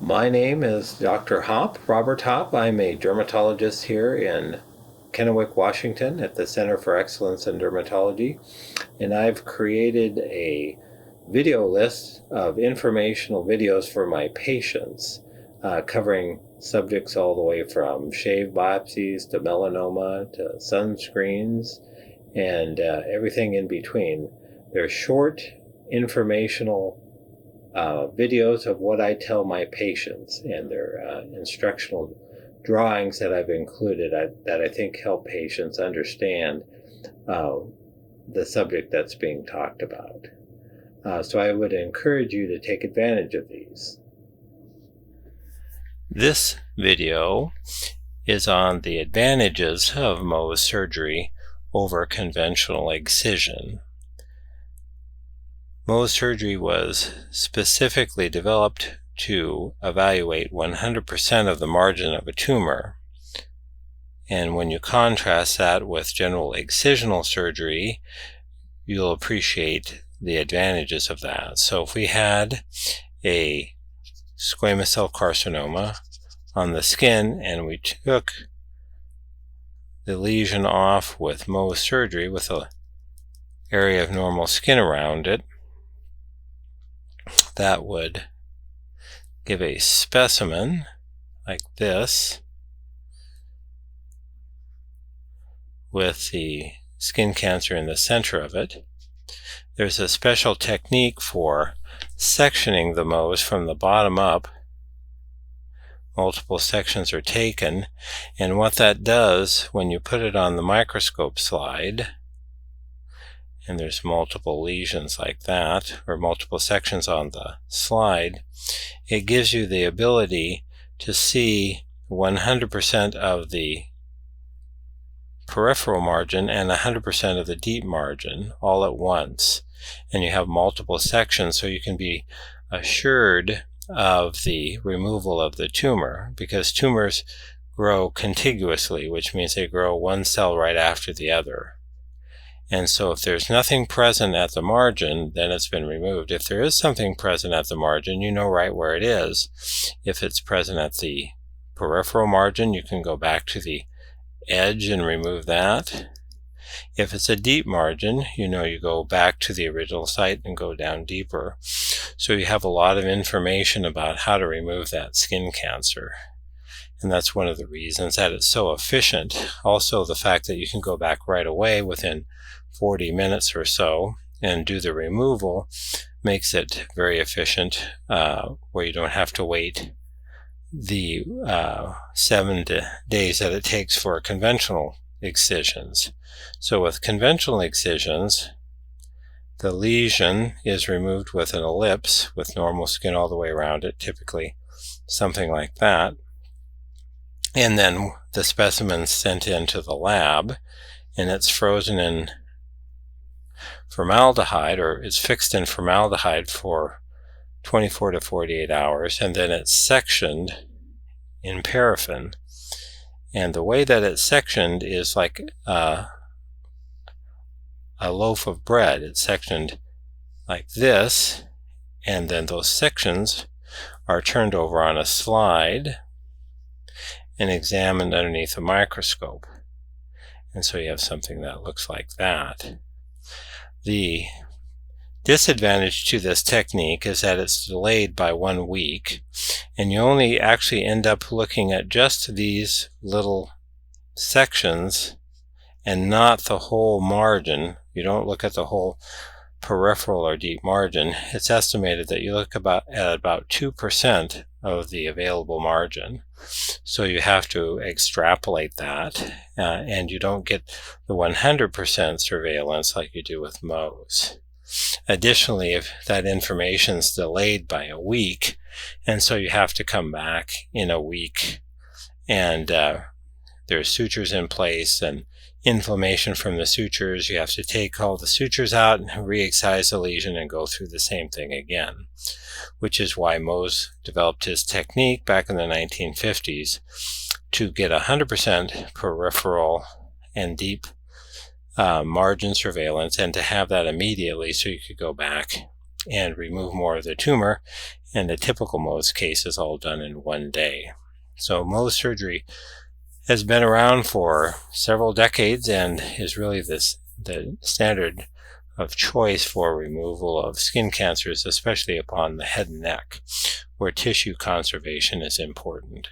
My name is Dr. Hopp, Robert Hopp. I'm a dermatologist here in Kennewick, Washington at the Center for Excellence in Dermatology, and I've created a video list of informational videos for my patients, covering subjects all the way from shave biopsies to melanoma to sunscreens and everything in between. They're short, informational videos of what I tell my patients, and their instructional drawings that I've included that I think help patients understand the subject that's being talked about. So I would encourage you to take advantage of these. This video is on the advantages of Mohs surgery over conventional excision. Mohs surgery was specifically developed to evaluate 100% of the margin of a tumor. And when you contrast that with general excisional surgery, you'll appreciate the advantages of that. So if we had a squamous cell carcinoma on the skin and we took the lesion off with Mohs surgery with an area of normal skin around it, that would give a specimen like this with the skin cancer in the center of it. There's a special technique for sectioning the Mohs from the bottom up. Multiple sections are taken, and what that does when you put it on the microscope slide, and there's multiple lesions like that, or multiple sections on the slide, it gives you the ability to see 100% of the peripheral margin and 100% of the deep margin all at once. And you have multiple sections, so you can be assured of the removal of the tumor, because tumors grow contiguously, which means they grow one cell right after the other. And so if there's nothing present at the margin, then it's been removed. If there is something present at the margin, you know right where it is. If it's present at the peripheral margin, you can go back to the edge and remove that. If it's a deep margin, you know you go back to the original site and go down deeper. So you have a lot of information about how to remove that skin cancer. And that's one of the reasons that it's so efficient. Also, the fact that you can go back right away within 40 minutes or so and do the removal makes it very efficient, where you don't have to wait the 7 days that it takes for conventional excisions. So with conventional excisions, the lesion is removed with an ellipse with normal skin all the way around it, typically something like that. And then the specimen's sent into the lab, and it's frozen in formaldehyde, or it's fixed in formaldehyde for 24 to 48 hours, and then it's sectioned in paraffin. And the way that it's sectioned is like a loaf of bread. It's sectioned like this, and then those sections are turned over on a slide and examined underneath a microscope. And so you have something that looks like that. The disadvantage to this technique is that it's delayed by 1 week, and you only actually end up looking at just these little sections and not the whole margin. You don't look at the whole peripheral or deep margin. It's estimated that you look at about 2% of the available margin. So you have to extrapolate that, and you don't get the 100% surveillance like you do with Mohs. Additionally, if that information is delayed by a week, and so you have to come back in a week, and there's sutures in place and inflammation from the sutures, you have to take all the sutures out and re-excise the lesion and go through the same thing again, which is why Mohs developed his technique back in the 1950s to get 100% peripheral and deep margin surveillance, and to have that immediately so you could go back and remove more of the tumor. And the typical Mohs case is all done in 1 day. So Mohs surgery has been around for several decades and is really the standard of choice for removal of skin cancers, especially upon the head and neck, where tissue conservation is important.